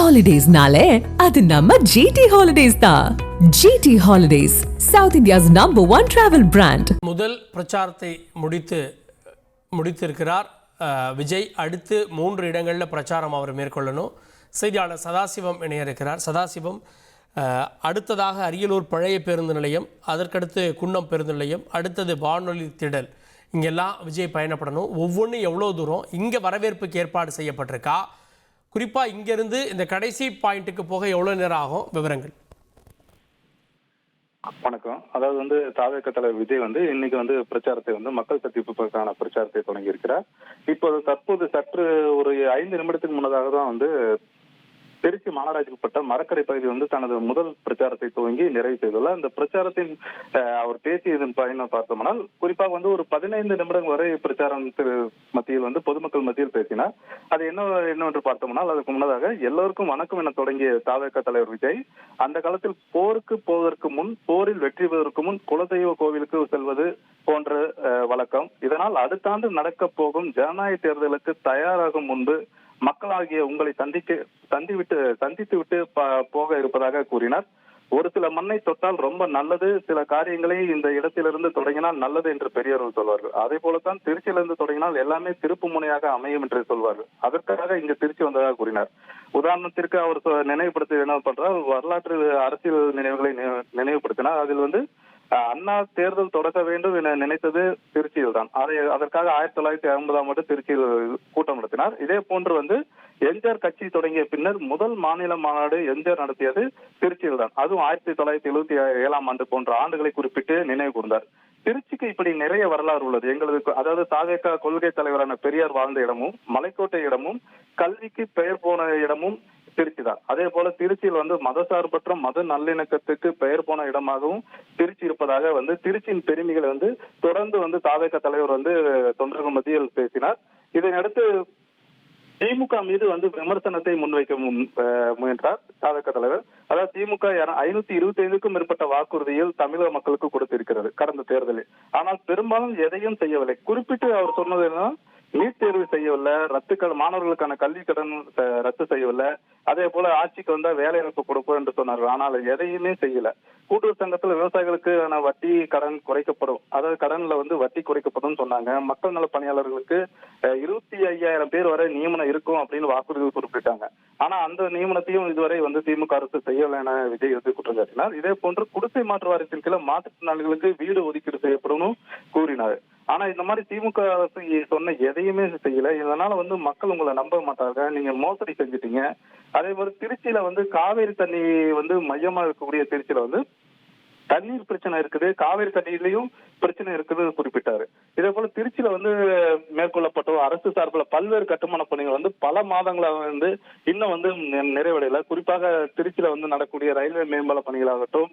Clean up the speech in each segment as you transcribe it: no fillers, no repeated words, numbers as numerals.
ஹாலிடேஸ்னாலே அது நம்ம ஜிடி ஹாலிடேஸ் தான். GT holidays, south India's #1 travel brand. முதல் பிரச்சாரத்தை முடித்திருக்கிறார் விஜய். அடுத்து 3 இடங்களில் பிரச்சாரம் அவர் மேற்கொள்ளணும். செய்தியாளர் சதாசிவம் இணைய இருக்கிறார். சதாசிவம், அடுத்ததாக அரியலூர் பழைய பேருந்து நிலையம், அதற்கடுத்து குன்னம் பேருந்து நிலையம், அடுத்தது வானொலி திடல், இங்கெல்லாம் விஜய் பயணப்படணும். ஒவ்வொன்றும் எவ்வளோ தூரம் இங்கே வரவேற்புக்கு ஏற்பாடு செய்யப்பட்டிருக்கா? குறிப்பாக இங்கேருந்து இந்த கடைசி பாயிண்ட்டுக்கு போக எவ்வளோ நேரம் ஆகும்? விவரங்கள். வணக்கம். அதாவது தாவேக தலைவர் விஜய் இன்னைக்கு பிரச்சாரத்தை மக்கள் சந்திப்புக்கான பிரச்சாரத்தை தொடங்கி இருக்கிறார். தற்போது சற்று ஒரு 5 நிமிடத்துக்கு முன்னதாக தான் திருச்சி மாநகராட்சிக்குட்பட்ட மரக்கரை பகுதி தனது முதல் பிரச்சாரத்தை துவங்கி நிறைவு செய்துள்ளார். இந்த பிரச்சாரத்தின் அவர் பேசியதன் பயணம் பார்த்தோம்னால் குறிப்பாக ஒரு 15 நிமிடங்கள் வரை பிரச்சாரம் மத்தியில் பொதுமக்கள் மத்தியில் பேசினார். அது என்னவென்று பார்த்தோம்னால் அதுக்கு முன்னதாக எல்லோருக்கும் வணக்கம் என தொடங்கிய தாவேக தலைவர் விஜய், அந்த காலத்தில் போருக்கு போவதற்கு முன், போரில் வெற்றி பெறுவதற்கு முன் குலதெய்வ கோவிலுக்கு செல்வது போன்ற வழக்கம். இதனால் அடுத்த ஆண்டு நடக்க போகும் ஜனநாயக தேர்தலுக்கு தயாராகும் முன்பு மக்களாகிய உங்களை சந்தித்து விட்டு போக இருப்பதாக கூறினார். ஒரு சில மண்ணை தொட்டால் ரொம்ப நல்லது, சில காரியங்களை இந்த இடத்திலிருந்து தொடங்கினால் நல்லது என்று பெரியவர்கள் சொல்வார்கள். அதே போலத்தான் திருச்சியிலிருந்து தொடங்கினால் எல்லாமே திருப்பு முனையாக அமையும் என்று சொல்வார்கள். அதற்காக இங்கு திருச்சி வந்ததாக கூறினார். உதாரணத்திற்கு அவர் நினைவுபடுத்த என்ன பண்றார், வரலாற்று அரசியல் நினைவுகளை நினைவுபடுத்தினார். அதில் அண்ணா தேர்தல் தொடக்க வேண்டும் என நினைத்தது திருச்சியில் தான். அதற்காக 1950ஆம் ஆண்டு திருச்சியில் கூட்டம் நடத்தினார். இதே போன்று எம்ஜிஆர் கட்சி தொடங்கிய பின்னர் முதல் மாநில மாநாடு எம்ஜிஆர் நடத்தியது திருச்சியில் தான். அதுவும் 1977ஆம் ஆண்டு போன்ற ஆண்டுகளை குறிப்பிட்டு நினைவு கூர்ந்தார். திருச்சிக்கு இப்படி நிறைய வரலாறு உள்ளது. எங்களுக்கு அதாவது தாவேக கொள்கை தலைவரான பெரியார் வாழ்ந்த இடமும், மலைக்கோட்டை இடமும், கல்விக்கு பெயர் போன இடமும் திருச்சி தான். அதே போல திருச்சியில் மதசார்பற்ற மத நல்லிணக்கத்துக்கு பெயர் போன இடமாகவும் திருச்சி இருப்பதாக திருச்சியின் பெருமைகளை தொடர்ந்து தாவேக தலைவர் தொண்டர்கள் மத்தியில் பேசினார். இதனையடுத்து திமுக மீது விமர்சனத்தை முன்வைக்க முயன்றார் தாவேக தலைவர். அதாவது திமுக 525க்கும் மேற்பட்ட வாக்குறுதியில் தமிழக மக்களுக்கு கொடுத்திருக்கிறது கடந்த தேர்தலில். ஆனால் பெரும்பாலும் எதையும் செய்யவில்லை. குறிப்பிட்டு அவர் சொன்னது என்ன, நீட் தேர்வு செய்யவில்லை, மாணவர்களுக்கான கல்வி கடன் ரத்து செய்யவில்லை, அதே போல ஆட்சிக்கு வந்தா வேலை வாய்ப்பு கொடுப்போம் என்று சொன்னார்கள். ஆனால் எதையுமே செய்யல. கூட்டுறவு சங்கத்துல விவசாயிகளுக்கு வட்டி கடன் குறைக்கப்படும், அதாவது கடன்ல வட்டி குறைக்கப்படும் சொன்னாங்க. மக்கள் நல பணியாளர்களுக்கு 25,000 பேர் வரை நியமனம் இருக்கும் அப்படின்னு வாக்குறுதி குறிப்பிட்டாங்க. ஆனா அந்த நியமனத்தையும் இதுவரை திமுக அரசு செய்யவில்லை என விஜய் குற்றம் சாட்டினார். இதே போன்று குடிசை மாற்று வாரியத்தின் கீழே மாற்றுத்திறனாளிகளுக்கு வீடு ஒதுக்கீடு செய்யப்படும் கூறினார். ஆனா இந்த மாதிரி திமுக அரசு சொன்ன எதையுமே செய்யல. இதனால மக்கள் உங்களை நம்ப மாட்டாங்க, நீங்க மோசடி செஞ்சுட்டீங்க. அதே மாதிரி திருச்சியில காவேரி தண்ணி மையமா இருக்கக்கூடிய திருச்சியில தண்ணீர் பிரச்சனை இருக்குது, காவேரி தண்ணீர்லயும் பிரச்சனை இருக்குது குறிப்பிட்டாரு. இதே போல திருச்சியில மேற்கொள்ளப்பட்ட அரசு சார்பில் பல்வேறு கட்டுமான பணிகள் பல மாதங்களாக இன்னும் நிறைவடையல. குறிப்பாக திருச்சியில நடக்கூடிய ரயில்வே மேம்பால பணிகளாகட்டும்,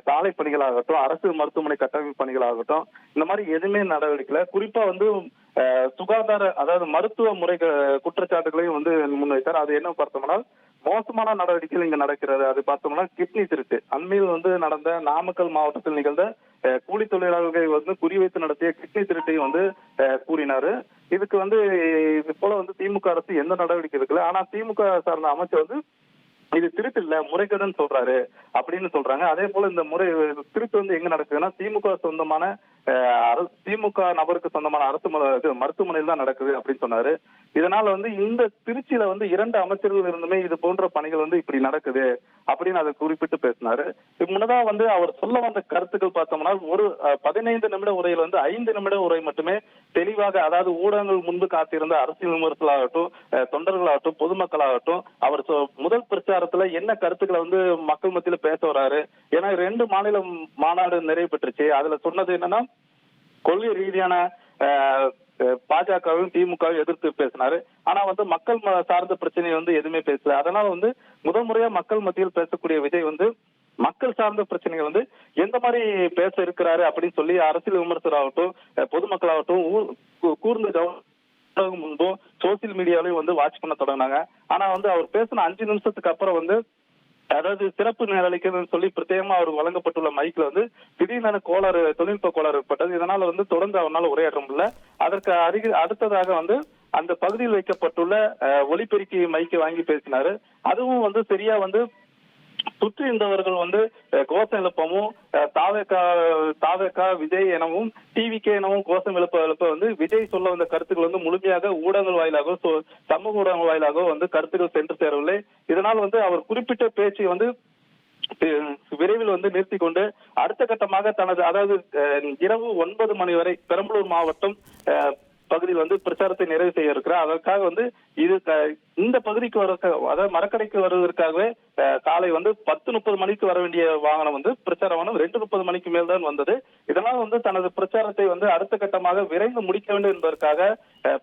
சாலை பணிகளாகட்டும், அரசு மருத்துவமனை கட்டமைப்பு பணிகளாகட்டும், இந்த மாதிரி எதுவுமே நடவடிக்கை. குறிப்பா சுகாதார அதாவது மருத்துவ முறை குற்றச்சாட்டுகளையும் முன்வைத்தார். அது என்ன பார்த்தோம்னா மோசமான நடவடிக்கைகள் இங்க நடக்கிறது. அது பார்த்தோம்னா கிட்னி திருட்டு. அண்மையில் நடந்த நாமக்கல் மாவட்டத்தில் நிகழ்ந்த கூலி தொழிலாளர்களை குறிவைத்து நடத்திய கிட்னி திருட்டையும் கூறினாரு. இதுக்கு இது போல திமுக அரசு எந்த நடவடிக்கை எடுக்கல. ஆனா திமுக சார்ந்த அமைச்சர் இது திருட்டு இல்ல, முறைகேடுன்னு சொல்றாரு அப்படின்னு சொல்றாங்க. அதே போல இந்த முறை திருட்டு எங்க நடக்குதுன்னா திமுக சொந்தமான திமுக நபருக்கு சொந்தமான அரசு மருத்துவமனையில் தான் நடக்குது அப்படின்னு சொன்னாரு. இதனால இந்த திருச்சியில 2 அமைச்சர்கள் இருந்துமே இது போன்ற பணிகள் இப்படி நடக்குது அப்படின்னு அதை குறிப்பிட்டு பேசினாரு. முன்னதா அவர் சொல்ல வந்த கருத்துக்கள் பார்த்தோம்னா ஒரு 15 நிமிட உரையில் 5 நிமிட உரை மட்டுமே தெளிவாக, அதாவது ஊடகங்கள் முன்பு காத்திருந்த அரசியல் விமர்சகர்களாகட்டும், தொண்டர்களாகட்டும், பொதுமக்களாகட்டும், அவர் முதல் பிரச்சாரத்துல என்ன கருத்துக்களை மக்கள் மத்தியில பேச வர்றாரு. ஏன்னா 2 மாநில மாநாடு நிறைவு பெற்றுச்சு. அதுல சொன்னது என்னன்னா கொள்கை ரீதியான பாஜகவும் திமுகவும் எதிர்த்து பேசினாரு. ஆனா மக்கள் சார்ந்த பிரச்சனையை எதுவுமே பேசல. அதனால முதல் முறையா மக்கள் மத்தியில் பேசக்கூடிய விஜய் மக்கள் சார்ந்த பிரச்சனைகள் எந்த மாதிரி பேச இருக்கிறாரு அப்படின்னு சொல்லி அரசியல் விமர்சகராகட்டும், பொதுமக்களாகட்டும் கூர்ந்து முன்பும் சோசியல் மீடியாவிலையும் வாட்ச் பண்ண தொடங்கினாங்க. ஆனா அவர் பேசின 5 நிமிஷத்துக்கு அப்புறம் அதாவது சிறப்பு நேரலைக்குன்னு சொல்லி பிரத்யேகமா அவருக்கு வழங்கப்பட்டுள்ள மைக்ல திடீர்னு தொழில்நுட்ப கோளாறு ஏற்பட்டது. இதனால தொடர்ந்து அவரால் உரையாற்ற முடியல. அதற்கு அடுத்ததாக அந்த பகுதியில் வைக்கப்பட்டுள்ள ஒலிபெருக்கி மைக்கை வாங்கி பேசினாரு. அதுவும் வந்து சரியா வந்து சுற்றி இருந்தவர்கள் வந்து கோஷம் எழுப்பவும் தாவேகா விஜய் எனவும் டிவிகே எனவும் கோஷம் எழுப்ப வந்து விஜய் சொல்ல வந்த கருத்துக்கள் வந்து முழுமையாக ஊடகங்கள் வாயிலாக சமூக ஊடகங்கள் வாயிலாக வந்து கருத்துக்கள் சென்று சேரவில்லை. இதனால் வந்து அவர் குறிப்பிட்ட பேச்சை வந்து விரைவில் வந்து நிறுத்தி கொண்டு அடுத்த கட்டமாக தனது அதாவது இரவு 9 மணி வரை பெரம்பலூர் மாவட்டம் பகுதியில் வந்து பிரச்சாரத்தை நிறைவு செய்ய இருக்கிறார். அதற்காக வந்து இந்த பகுதிக்கு அதாவது மரக்கடைக்கு வருவதற்காகவே காலை வந்து 10:30 மணிக்கு வர வேண்டிய வாகனம் வந்து பிரச்சார வாகனம் 2:30 மணிக்கு மேல் தான் வந்தது. இதனால் வந்து தனது பிரச்சாரத்தை வந்து அடுத்த கட்டமாக விரைந்து முடிக்க வேண்டும் என்பதற்காக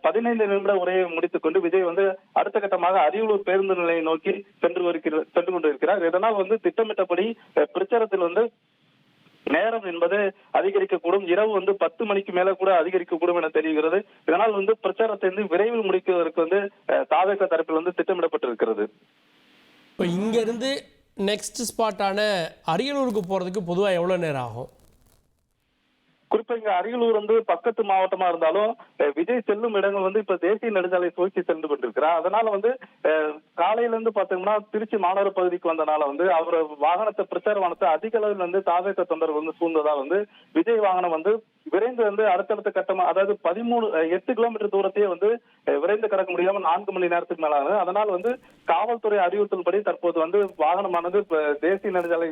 15 நிமிட உரையை முடித்துக் கொண்டு விஜய் வந்து அடுத்த கட்டமாக அரியலூர் பேருந்து நிலையை நோக்கி சென்று கொண்டிருக்கிறார். இதனால் வந்து திட்டமிட்டபடி பிரச்சாரத்தில் வந்து நேரம் என்பது அதிகரிக்கக்கூடும். இரவு வந்து 10 மணிக்கு மேல கூட அதிகரிக்கக்கூடும் என தெரிகிறது. இதனால் வந்து பிரச்சாரத்தை வந்து விரைவில் முடிக்குவதற்கு வந்து தாவேகா தரப்பில் வந்து திட்டமிடப்பட்டிருக்கிறது. இப்போ இங்க இருந்து நெக்ஸ்ட் ஸ்பாட்டான அரியலூருக்கு போறதுக்கு பொதுவாக எவ்வளவு நேரம் ஆகும்? குறிப்பா இங்க அரியலூர் வந்து பக்கத்து மாவட்டமா இருந்தாலும் விஜய் செல்லும் இடங்கள் வந்து இப்ப தேசிய நெடுஞ்சாலை நோக்கி சென்று கொண்டிருக்கிறார். அதனால வந்து காலையில இருந்து பாத்தீங்கன்னா திருச்சி மாநகர பகுதிக்கு வந்தனால வந்து அவர் வாகனத்தை பிரச்சார வாகனத்தை அதிக அளவில் வந்து தாவேகா தொண்டர்கள் வந்து சூழ்ந்ததா வந்து விஜய் வாகனம் வந்து விரைந்து வந்து அடுத்தடுத்த கட்டமா அதாவது 8 கிலோமீட்டர் தூரத்தையே வந்து விரைந்து கடக்க முடியாம 4 மணி நேரத்துக்கு மேலானது. அதனால வந்து காவல்துறை அறிவுறுத்தல்படி தற்போது வந்து வாகனமானது தேசிய நெடுஞ்சாலை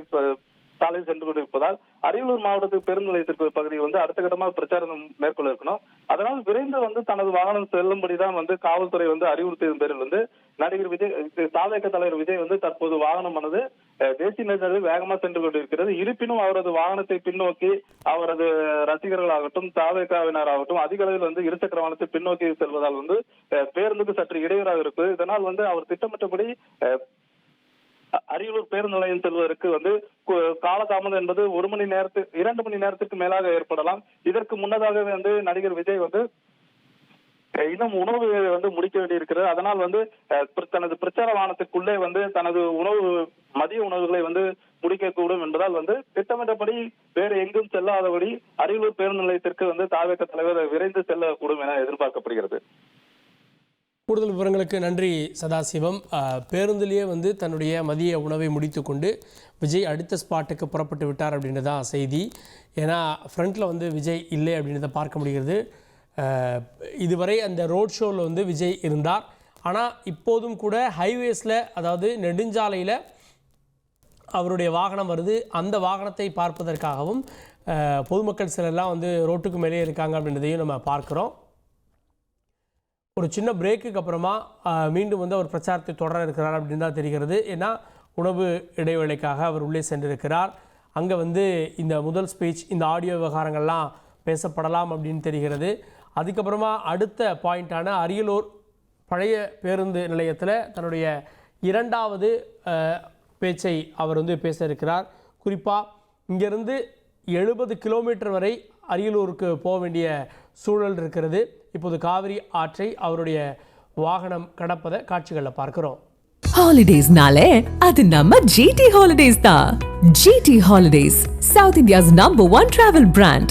சாலையில் சென்று கொண்டிருப்பதால் அரியலூர் மாவட்டத்துக்கு பேருந்து நிலையத்திற்கு பகுதியில் வந்து அடுத்த கட்டமாக பிரச்சாரம் மேற்கொள்ள இருக்கணும். அதனால் விரைந்து வந்து தனது வாகனம் செல்லும்படிதான் வந்து காவல்துறை வந்து அறிவுறுத்தியதன் பேரில் வந்து நடிகர் விஜய் தாவேகா தலைவர் விஜய் வந்து தற்போது வாகனமானது தேசிய நெடுஞ்சாலையில் வேகமாக சென்று கொண்டிருக்கிறது. இருப்பினும் அவரது வாகனத்தை பின்னோக்கி அவரது ரசிகர்களாகட்டும் தாவேகாவினராகட்டும் அதிக அளவில் வந்து இருசக்கர வாகனத்தை பின்னோக்கி செல்வதால் வந்து பேருந்துக்கு சற்று இடையூறாக இருக்குது. இதனால் வந்து அவர் திட்டமிட்டபடி அரியலூர் பேருந்து நிலையம் செல்வதற்கு வந்து காலதாமதம் என்பது 2 மணி நேரத்துக்கு மேலாக ஏற்படலாம். இதற்கு முன்னதாகவே வந்து நடிகர் விஜய் வந்து இன்னும் உணவு வந்து முடிக்க வேண்டியிருக்கிறது. அதனால் வந்து தனது பிரச்சார வாகனத்துக்குள்ளே வந்து தனது மதிய உணவுகளை வந்து முடிக்கக்கூடும் என்பதால் வந்து திட்டமிட்டபடி வேறு எங்கும் செல்லாதபடி அரியலூர் பேருந்து நிலையத்திற்கு வந்து தாவேகா தலைவர் விரைந்து செல்லக்கூடும் என எதிர்பார்க்கப்படுகிறது. கூடுதல் விவரங்களுக்கு நன்றி சதாசிவம். பேருந்திலேயே வந்து தன்னுடைய மதிய உணவை முடித்து கொண்டு விஜய் அடுத்த ஸ்பாட்டுக்கு புறப்பட்டு விட்டார் அப்படின்றதான் செய்தி. ஏன்னா ஃப்ரண்ட்டில் வந்து விஜய் இல்லை அப்படின்றத பார்க்க முடிகிறது. இதுவரை அந்த ரோட் ஷோவில் வந்து விஜய் இருந்தார். ஆனால் இப்போதும் கூட ஹைவேஸில் அதாவது நெடுஞ்சாலையில் அவருடைய வாகனம் வருது. அந்த வாகனத்தை பார்ப்பதற்காகவும் பொதுமக்கள் சிலர்லாம் வந்து ரோட்டுக்கு மேலே இருக்காங்க அப்படின்றதையும் நம்ம பார்க்குறோம். ஒரு சின்ன பிரேக்குக்கு அப்புறமா மீண்டும் வந்து அவர் பிரச்சாரத்தை தொடர இருக்கிறார் அப்படின்னு தான் தெரிகிறது. ஏன்னா உணவு இடைவேளைக்காக அவர் உள்ளே சென்றிருக்கிறார். அங்கே வந்து இந்த முதல் ஸ்பீச் இந்த ஆடியோ விவகாரங்கள்லாம் பேசப்படலாம் அப்படின்னு தெரிகிறது. அதுக்கப்புறமா அடுத்த பாயிண்டான அரியலூர் பழைய பேருந்து நிலையத்தில் தன்னுடைய 2வது பேச்சை அவர் வந்து பேச இருக்கிறார். குறிப்பாக இங்கேருந்து 70 கிலோமீட்டர் வரை அரியலூருக்கு போக வேண்டிய சூழல் இருக்கிறது. இப்போது காவிரி ஆற்றை அவருடைய வாகனம் கடப்பதை காட்சிகளில் பார்க்கிறோம். ஹாலிடேஸ்னாலே அது நம்ம GT ஹாலிடேஸ் தான். GT holidays, South India's #1 travel brand.